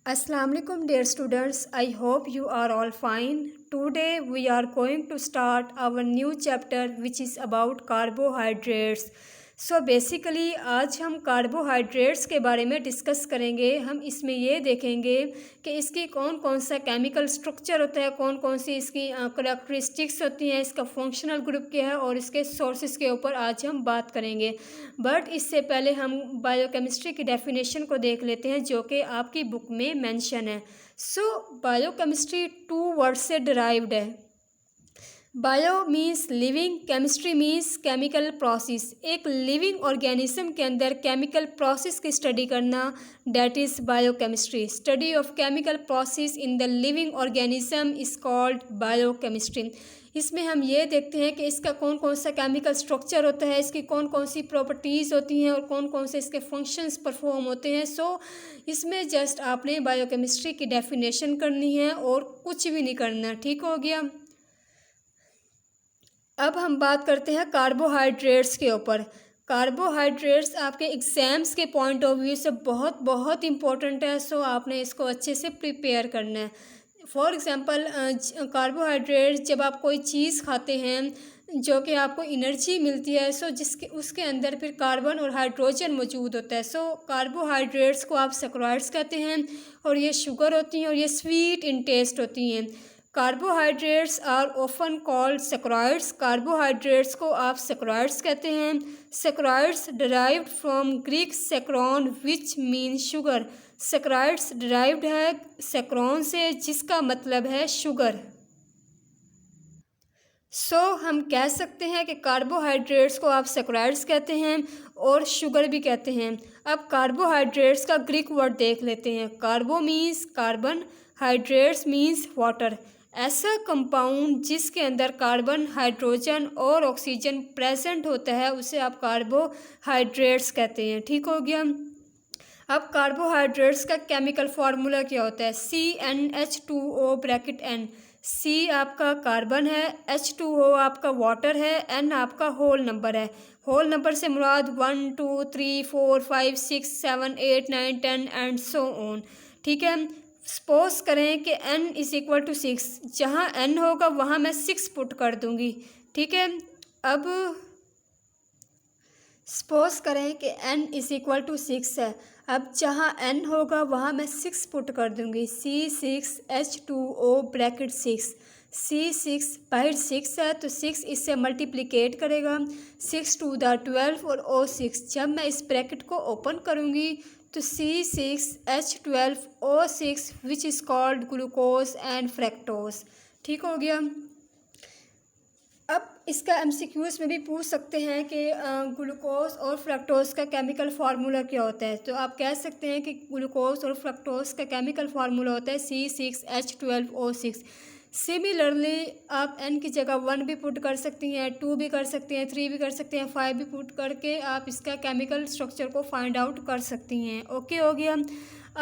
Assalamu alaikum dear students. I hope you are all fine. Today we are going to start our new chapter which is about carbohydrates. So basically आज हम carbohydrates के बारे में discuss करेंगे। हम इसमें ये देखेंगे कि इसकी कौन कौन सा केमिकल स्ट्रक्चर होता है, कौन कौन सी इसकी करैक्टरिस्टिक्स होती हैं, इसका फंक्शनल ग्रुप क्या है और इसके सोर्सेज के ऊपर आज हम बात करेंगे। बट इससे पहले हम बायोकेमिस्ट्री की डेफिनेशन को देख लेते हैं जो कि आपकी बुक में मेंशन है। सो बायोकेमिस्ट्री 2 वर्ड से डिराइव्ड है। Bio means living, chemistry means chemical process. एक लिविंग ऑर्गेनिज्म के अंदर केमिकल प्रोसेस की स्टडी करना, that is biochemistry. Study of chemical process in the living organism is called biochemistry. इसमें हम ये देखते हैं कि इसका कौन कौन सा केमिकल स्ट्रक्चर होता है, इसकी कौन कौन सी प्रॉपर्टीज़ होती हैं और कौन कौन से इसके फंक्शंस परफॉर्म होते हैं। सो इसमें जस्ट आपने बायोकेमिस्ट्री की डेफिनेशन करनी है और कुछ भी नहीं करना। ठीक हो गया। अब हम बात करते हैं कार्बोहाइड्रेट्स के ऊपर। कार्बोहाइड्रेट्स आपके एग्ज़ाम्स के पॉइंट ऑफ व्यू से बहुत बहुत इम्पोर्टेंट है। सो आपने इसको अच्छे से प्रिपेयर करना है। फॉर एग्ज़ाम्पल कार्बोहाइड्रेट्स जब आप कोई चीज़ खाते हैं जो कि आपको एनर्जी मिलती है, सो जिसके उसके अंदर फिर कार्बन और हाइड्रोजन मौजूद होता है। सो कार्बोहाइड्रेट्स को आप सैकराइड्स कहते हैं और ये शुगर होती हैं और ये स्वीट इन टेस्ट होती हैं। Carbohydrates are often called saccharides. Carbohydrates को आप सैकराइड्स कहते हैं। Saccharides derived from Greek sakcharon which mean sugar. Saccharides derived है सैकरॉन से जिसका मतलब है शुगर। सो हम कह सकते हैं कि कार्बोहाइड्रेट्स को आप सैकराइड्स कहते हैं और शुगर भी कहते हैं। अब कार्बोहाइड्रेट्स का ग्रीक वर्ड देख लेते हैं। Carbo means carbon, hydrates means water. ऐसा कंपाउंड जिसके अंदर कार्बन, हाइड्रोजन और ऑक्सीजन प्रेजेंट होता है उसे आप कार्बोहाइड्रेट्स कहते हैं। ठीक हो गया। अब कार्बोहाइड्रेट्स का केमिकल फार्मूला क्या होता है? CnH2O bracket N। C आपका कार्बन है, H2O आपका वाटर है, N आपका होल नंबर है। होल नंबर से मुराद 1 2 3 4 5 6 7 8 9 10 एंड सो ऑन। ठीक है। सपोज करें कि n इज़ इक्वल टू 6, जहाँ n होगा वहाँ मैं 6 पुट कर दूँगी। ठीक है। अब सपोज करें कि n इज़ इक्वल टू 6 है। अब जहाँ n होगा वहाँ मैं 6 पुट कर दूँगी। C6H2O bracket 6। C6 बाहर 6 है तो 6 इससे मल्टीप्लिकेट करेगा, 6 2 12 और O6। जब मैं इस ब्रैकेट को ओपन करूँगी तो C6H12O6 which is called glucose and fructose. ठीक हो गया। अब इसका MCQs में भी पूछ सकते हैं कि ग्लूकोज और फ्रक्टोज का केमिकल फार्मूला क्या होता है। तो आप कह सकते हैं कि ग्लूकोज और फ्रक्टोज का केमिकल फार्मूला होता है C6H12O6। सिमिलरली आप n की जगह 1 भी पुट कर सकती हैं, 2 भी कर सकती हैं, 3 भी कर सकते हैं, 5 भी पुट करके आप इसका केमिकल स्ट्रक्चर को फाइंड आउट कर सकती हैं। ओके हो गया।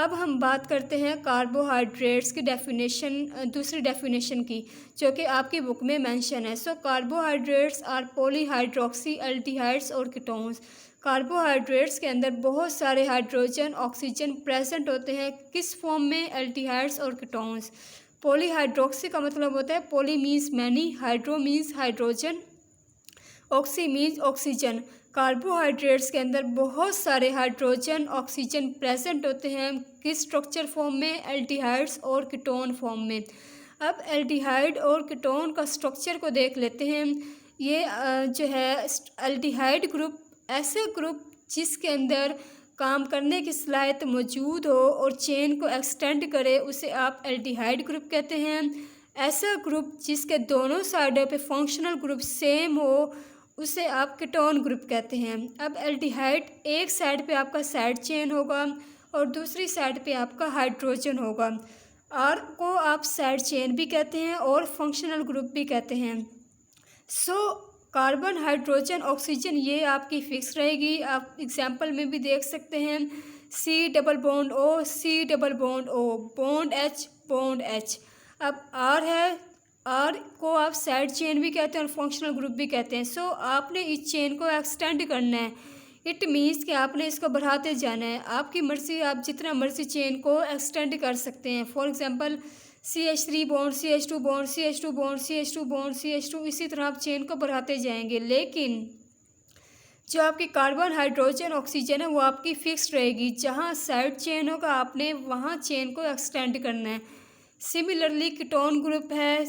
अब हम बात करते हैं कार्बोहाइड्रेट्स की डेफिनेशन, दूसरी डेफिनेशन की जो कि आपकी बुक में मेंशन है। सो कार्बोहाइड्रेट्स आर पॉलीहाइड्रोक्सी एल्डिहाइड्स और कीटोन्स। कार्बोहाइड्रेट्स के अंदर बहुत सारे हाइड्रोजन, ऑक्सीजन प्रेजेंट होते हैं। किस फॉर्म में? एल्डिहाइड्स और कीटोन्स। पॉलीहाइड्रोक्सी का मतलब होता है poly means many, hydro means hydrogen, oxy means oxygen. Carbohydrates के अंदर बहुत सारे हाइड्रोजन, ऑक्सीजन प्रेजेंट होते हैं। किस स्ट्रक्चर फॉर्म में? एल्डिहाइड्स और कीटोन फॉर्म में। अब एल्डिहाइड और कीटोन का स्ट्रक्चर को देख लेते हैं। ये जो है एल्डिहाइड ग्रुप ऐसे ग्रुप जिसके अंदर काम करने की सलाहियत मौजूद हो और चेन को एक्सटेंड करे उसे आप एल्डिहाइड ग्रुप कहते हैं। ऐसा ग्रुप जिसके दोनों साइडों पे फंक्शनल ग्रुप सेम हो उसे आप कीटोन ग्रुप कहते हैं। अब एल्डिहाइड एक साइड पे आपका साइड चेन होगा और दूसरी साइड पे आपका हाइड्रोजन होगा। आर को आप साइड चेन भी कहते हैं और फंक्शनल ग्रुप भी कहते हैं। सो कार्बन, हाइड्रोजन, ऑक्सीजन ये आपकी फिक्स रहेगी। आप एग्जाम्पल में भी देख सकते हैं C double bond O, C double bond O, bond H, bond H। अब R है, R को आप साइड चेन भी कहते हैं और फंक्शनल ग्रुप भी कहते हैं। सो आपने इस चेन को एक्सटेंड करना है। इट मीन्स कि आपने इसको बढ़ाते जाना है, आपकी मर्ज़ी, आप जितना मर्ज़ी चेन को एक्सटेंड कर सकते हैं। For example CH3 bond, CH2 bond, CH2 bond, CH2 bond, CH2, इसी तरह आप चेन को बढ़ाते जाएंगे। लेकिन जो आपकी कार्बन, हाइड्रोजन, ऑक्सीजन है वो आपकी फिक्स रहेगी। जहाँ साइड चेन होगा आपने वहाँ चेन को एक्सटेंड करना है। सिमिलरली कीटोन ग्रुप है,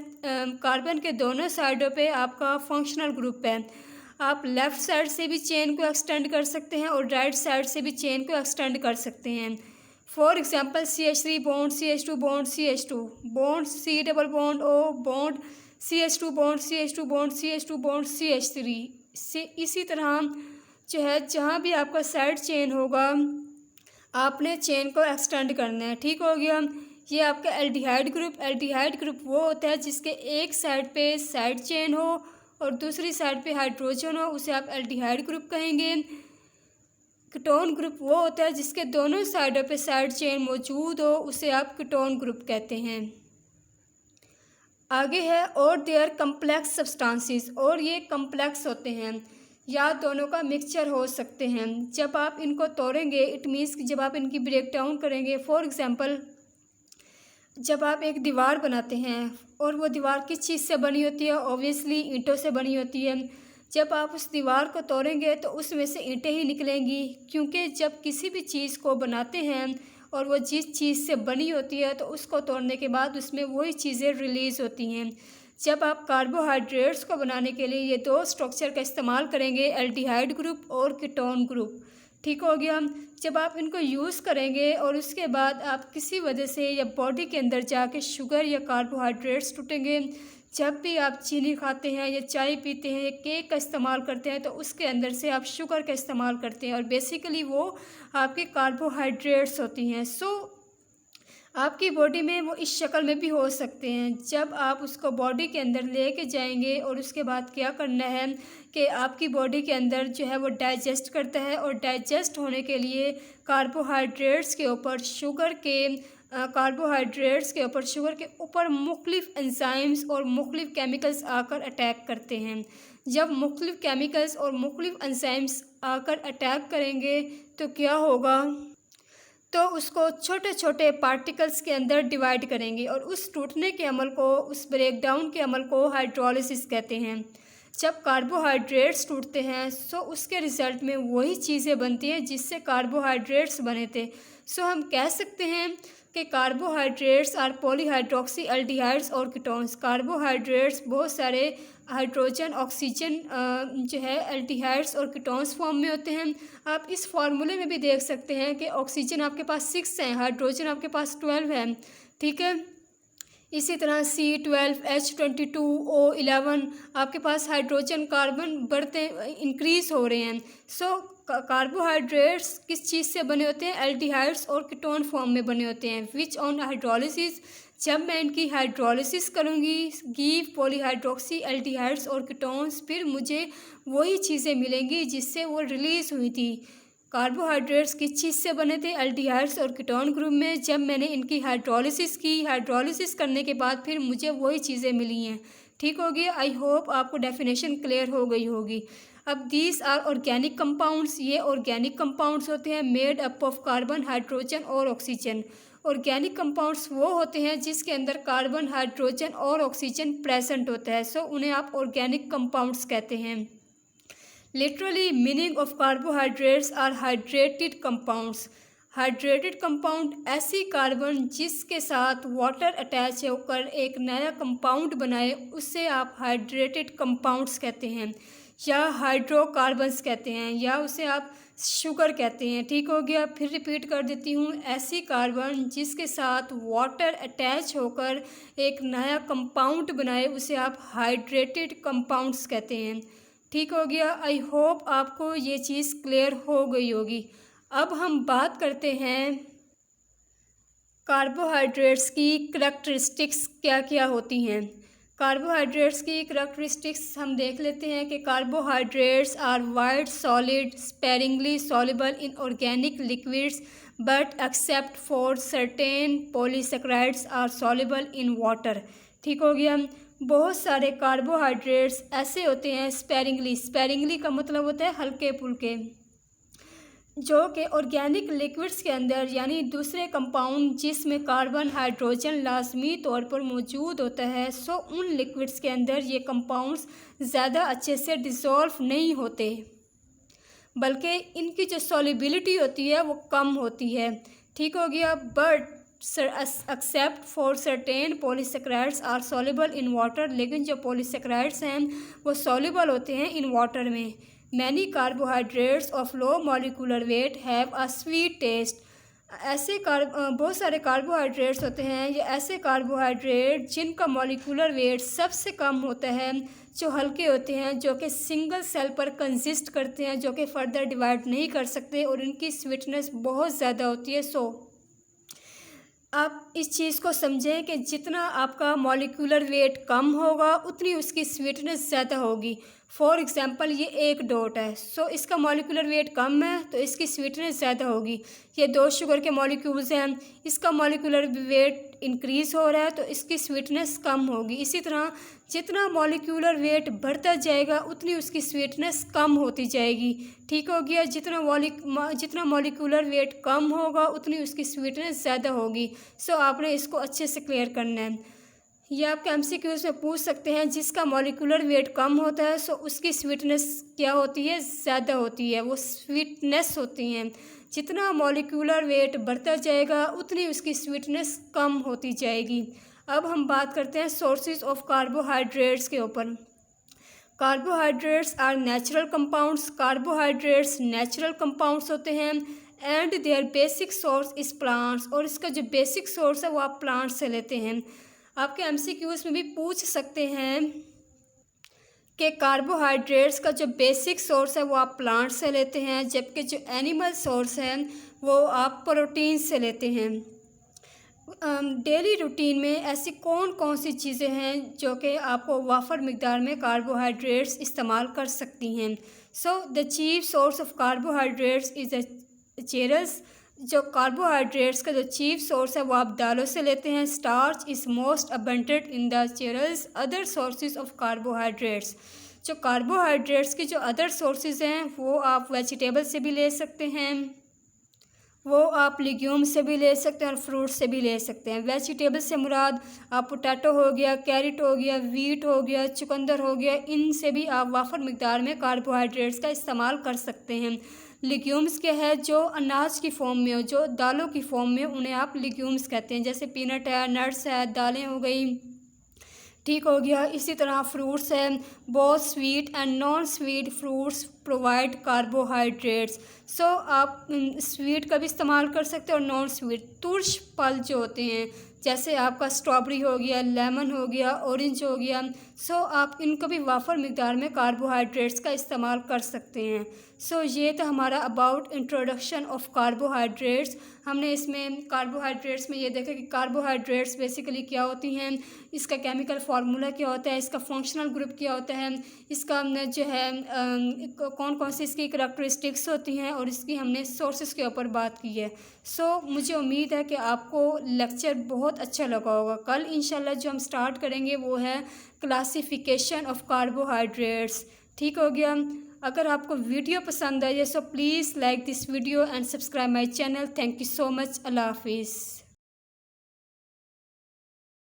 कार्बन के दोनों साइडों पे आपका फंक्शनल ग्रुप है। आप लेफ़्ट साइड से भी चेन को एक्सटेंड कर सकते हैं और राइट साइड से भी चेन को एक्सटेंड कर सकते हैं। For example CH3 bond, CH2 bond, CH2 bond, C double bond O bond, CH2 bond, CH2 bond, CH2 bond, CH3 से इसी तरह जो है जहाँ भी आपका साइड चेन होगा आपने चेन को एक्सटेंड करना है। ठीक हो गया। ये आपका एल्डिहाइड ग्रुप, एल्डिहाइड ग्रुप वो होता है जिसके एक साइड पे साइड चेन हो और दूसरी साइड पे हाइड्रोजन हो, उसे आप एल्डिहाइड ग्रुप कहेंगे। कीटोन ग्रुप वो होता है जिसके दोनों साइडों पे साइड चेन मौजूद हो, उसे आप कीटोन ग्रुप कहते हैं। आगे है और देयर कम्प्लेक्स सब्सटेंसेस, और ये कम्प्लेक्स होते हैं या दोनों का मिक्सचर हो सकते हैं। जब आप इनको तोड़ेंगे इट मीन्स कि जब आप इनकी ब्रेक डाउन करेंगे, फॉर एग्जांपल जब आप एक दीवार बनाते हैं और वो दीवार किस चीज़ से बनी होती है, ऑब्वियसली ईंटों से बनी होती है। जब आप उस दीवार को तोड़ेंगे तो उसमें से ईंटें ही निकलेंगी, क्योंकि जब किसी भी चीज़ को बनाते हैं और वो जिस चीज़ से बनी होती है तो उसको तोड़ने के बाद उसमें वही चीज़ें रिलीज़ होती हैं। जब आप कार्बोहाइड्रेट्स को बनाने के लिए ये दो स्ट्रक्चर का इस्तेमाल करेंगे, एल्डिहाइड ग्रुप और कीटोन ग्रुप। ठीक हो गया। जब आप इनको यूज़ करेंगे और उसके बाद आप किसी वजह से या बॉडी के अंदर जाके शुगर या कार्बोहाइड्रेट्स टूटेंगे, जब भी आप चीनी खाते हैं या चाय पीते हैं या केक का इस्तेमाल करते हैं तो उसके अंदर से आप शुगर का इस्तेमाल करते हैं और बेसिकली वो आपके कार्बोहाइड्रेट्स होती हैं। आपकी बॉडी में वो इस शक्ल में भी हो सकते हैं। जब आप उसको बॉडी के अंदर लेके जाएंगे और उसके बाद क्या करना है कि आपकी बॉडी के अंदर जो है वो डाइजेस्ट करता है, और डाइजेस्ट होने के लिए कार्बोहाइड्रेट्स के ऊपर शुगर के ऊपर मुख्तलिफ एंजाइम्स और मुख्तलिफ केमिकल्स आकर अटैक करते हैं। जब मुख्तलिफ केमिकल्स और मुख्तलिफ एंजाइम्स आकर अटैक करेंगे तो क्या होगा, तो उसको छोटे छोटे पार्टिकल्स के अंदर डिवाइड करेंगे और उस टूटने के अमल को, उस ब्रेक डाउन के अमल को हाइड्रोलिसिस कहते हैं। जब कार्बोहाइड्रेट्स टूटते हैं सो उसके रिज़ल्ट में वही चीज़ें बनती हैं जिससे कार्बोहाइड्रेट्स बने थे। सो हम कह सकते हैं कि कार्बोहाइड्रेट्स आर पॉलीहाइड्रोक्सी एल्डिहाइड्स और कीटोन्स। कार्बोहाइड्रेट्स बहुत सारे हाइड्रोजन, ऑक्सीजन जो है एल्डिहाइड्स और कीटोन्स फॉर्म में होते हैं। आप इस फार्मूले में भी देख सकते हैं कि ऑक्सीजन आपके पास 6 है, हाइड्रोजन आपके पास 12 है। ठीक है। इसी तरह C12, H22, O11 आपके पास हाइड्रोजन, कार्बन बढ़ते इंक्रीज हो रहे हैं। सो कार्बोहाइड्रेट्स किस चीज़ से बने होते हैं, एल्डिहाइड्स और कीटोन फॉर्म में बने होते हैं। विच ऑन हाइड्रोलिसिस, जब मैं इनकी हाइड्रोलिसिस करूँगी, गिव पॉलीहाइड्रोक्सी एल्डिहाइड्स और कीटोन्स, फिर मुझे वही चीज़ें मिलेंगी जिससे वो रिलीज़ हुई थी। कार्बोहाइड्रेट्स किस चीज़ से बने थे, एल्डिहाइड्स और कीटोन ग्रुप में। जब मैंने इनकी हाइड्रोलिसिस की, हाइड्रोलिसिस करने के बाद फिर मुझे वही चीज़ें मिली हैं। ठीक हो गया। आई होप आपको डेफिनेशन क्लियर हो गई होगी। अब दीज आर ऑर्गेनिक कंपाउंड्स, ये ऑर्गेनिक कंपाउंड्स होते हैं made up of carbon, hydrogen और ऑक्सीजन। ऑर्गेनिक कंपाउंड्स वो होते हैं जिसके अंदर कार्बन, हाइड्रोजन और ऑक्सीजन प्रेजेंट होता है। सो उन्हें आप ऑर्गेनिक कंपाउंड्स कहते हैं। Literally meaning of carbohydrates are hydrated compounds. Hydrated compound ऐसी कार्बन जिसके साथ वाटर अटैच होकर एक नया कंपाउंड बनाए, उससे आप हाइड्रेटेड कंपाउंड्स कहते हैं या हाइड्रोकार्बन्स कहते हैं या उसे आप शुगर कहते हैं। ठीक हो गया। फिर रिपीट कर देती हूँ, ऐसी कार्बन जिसके साथ वाटर अटैच होकर एक नया कंपाउंड बनाए, उसे आप हाइड्रेटेड कंपाउंड्स कहते हैं। ठीक हो गया। आई होप आपको ये चीज़ क्लियर हो गई होगी। अब हम बात करते हैं कार्बोहाइड्रेट्स की करैक्टरिस्टिक्स क्या क्या होती हैं। कार्बोहाइड्रेट्स की करैक्टरिस्टिक्स हम देख लेते हैं कि carbohydrates are white solid sparingly soluble in organic liquids but except for certain polysaccharides are soluble in water. ठीक हो गया। बहुत सारे कार्बोहाइड्रेट्स ऐसे होते हैं स्पेरिंगली, स्पेरिंगली का मतलब होता है हल्के फुल्के, जो कि ऑर्गेनिक लिक्विड्स के अंदर यानी दूसरे कंपाउंड जिसमें कार्बन हाइड्रोजन लाजमी तौर पर मौजूद होता है, सो उन लिक्विड्स के अंदर ये कंपाउंड्स ज़्यादा अच्छे से डिज़ोल्व नहीं होते, बल्कि इनकी जो सॉल्युबिलिटी होती है वो कम होती है। ठीक हो गया। But except for certain polysaccharides are soluble in water, लेकिन जो पॉलीसेक्राइड्स हैं वो सॉल्युबल होते हैं इन वाटर में। Many carbohydrates of low molecular weight have a sweet taste. बहुत सारे कार्बोहाइड्रेट्स होते हैं, ये ऐसे कार्बोहाइड्रेट जिनका मॉलिक्यूलर वेट सबसे कम होता है, जो हल्के होते हैं, जो कि सिंगल सेल पर कंसिस्ट करते हैं, जो कि फर्दर डिवाइड नहीं कर सकते और इनकी स्वीटनेस बहुत ज़्यादा होती है। सो आप इस चीज़ को समझें कि जितना आपका मॉलिक्यूलर वेट कम होगा उतनी उसकी स्वीटनेस ज़्यादा होगी। फॉर एग्ज़ाम्पल ये एक डॉट है, सो इसका मॉलिक्यूलर वेट कम है तो इसकी स्वीटनेस ज़्यादा होगी। ये 2 शुगर के मॉलिक्यूल्स हैं, इसका मॉलिक्यूलर वेट इंक्रीज़ हो रहा है तो इसकी स्वीटनेस कम होगी। इसी तरह जितना मॉलिक्यूलर वेट बढ़ता जाएगा उतनी उसकी स्वीटनेस कम होती जाएगी। ठीक हो गया। जितना मॉलिक्यूलर वेट कम होगा उतनी उसकी स्वीटनेस ज़्यादा होगी। सो आपने इसको अच्छे से क्लियर करना है। ये आपके एमसीक्यूज़ में पूछ सकते हैं, जिसका मॉलिक्यूलर वेट कम होता है सो उसकी स्वीटनेस क्या होती है, ज़्यादा होती है, वो स्वीटनेस होती हैं। जितना मॉलिक्यूलर वेट बढ़ता जाएगा उतनी उसकी स्वीटनेस कम होती जाएगी। अब हम बात करते हैं सोर्सेज ऑफ कार्बोहाइड्रेट्स के ऊपर। Carbohydrates are natural compounds. Carbohydrates natural compounds होते हैं and their basic source is plants, और इसका जो बेसिक सोर्स है वो आप प्लांट्स से लेते हैं। आपके एमसीक्यूज़ में भी पूछ सकते हैं कि कार्बोहाइड्रेट्स का जो बेसिक सोर्स है वो आप प्लांट से लेते हैं, जबकि जो एनिमल सोर्स है वो आप प्रोटीन से लेते हैं। डेली रूटीन में ऐसी कौन कौन सी चीज़ें हैं जो कि आपको वाफर मिकदार में कार्बोहाइड्रेट्स इस्तेमाल कर सकती हैं। So the chief source of carbohydrates is the cereals. जो कार्बोहाइड्रेट्स का जो चीफ सोर्स है वो आप दालों से लेते हैं। Starch is most abundant in the cereals. Other sources of carbohydrates, जो कार्बोहाइड्रेट्स की जो अदर सोर्सेज हैं वो आप वेजिटेबल से भी ले सकते हैं, वो आप लेग्यूम से भी ले सकते हैं और फ्रूट से भी ले सकते हैं। वेजिटेबल से मुराद आप पोटैटो हो गया, कैरेट हो गया, वीट हो गया, चुकंदर हो गया, इनसे भी आप वाफर मिकदार में कार्बोहाइड्रेट्स का इस्तेमाल कर सकते हैं। लेग्यूम्स क्या है, जो अनाज की फॉर्म में हो, जो दालों की फॉर्म में, उन्हें आप लेग्यूम्स कहते हैं, जैसे पीनट है, नट्स है, दालें हो गई। ठीक हो गया। इसी तरह फ्रूट्स हैं, बहुत sweet and non sweet fruits provide carbohydrates. So आप स्वीट का भी इस्तेमाल कर सकते हैं और नॉन स्वीट। तुर्श फल जो होते हैं, जैसे आपका स्ट्रॉबेरी हो गया, लेमन हो गया, ऑरेंज हो गया, सो आप इनको भी वाफर मिकदार में कार्बोहाइड्रेट्स का इस्तेमाल कर सकते हैं। सो ये तो हमारा अबाउट इंट्रोडक्शन ऑफ कार्बोहाइड्रेट्स। हमने इसमें कार्बोहाइड्रेट्स में ये देखा कि कार्बोहाइड्रेट्स बेसिकली क्या होती हैं, इसका केमिकल फार्मूला क्या होता है, इसका फंक्शनल ग्रुप क्या होता है, इसका जो है कौन कौन सी इसकी करैक्टरिस्टिक्स होती हैं, और इसकी हमने सोर्सेज के ऊपर बात की है। सो मुझे उम्मीद है कि आपको लेक्चर बहुत अच्छा लगा होगा। कल इंशाल्लाह जो हम स्टार्ट करेंगे वो है क्लासिफिकेशन ऑफ कार्बोहाइड्रेट्स। ठीक हो गया। अगर आपको वीडियो पसंद आई है so please like this video and subscribe my channel. Thank you so much. अल्लाह हाफिज़।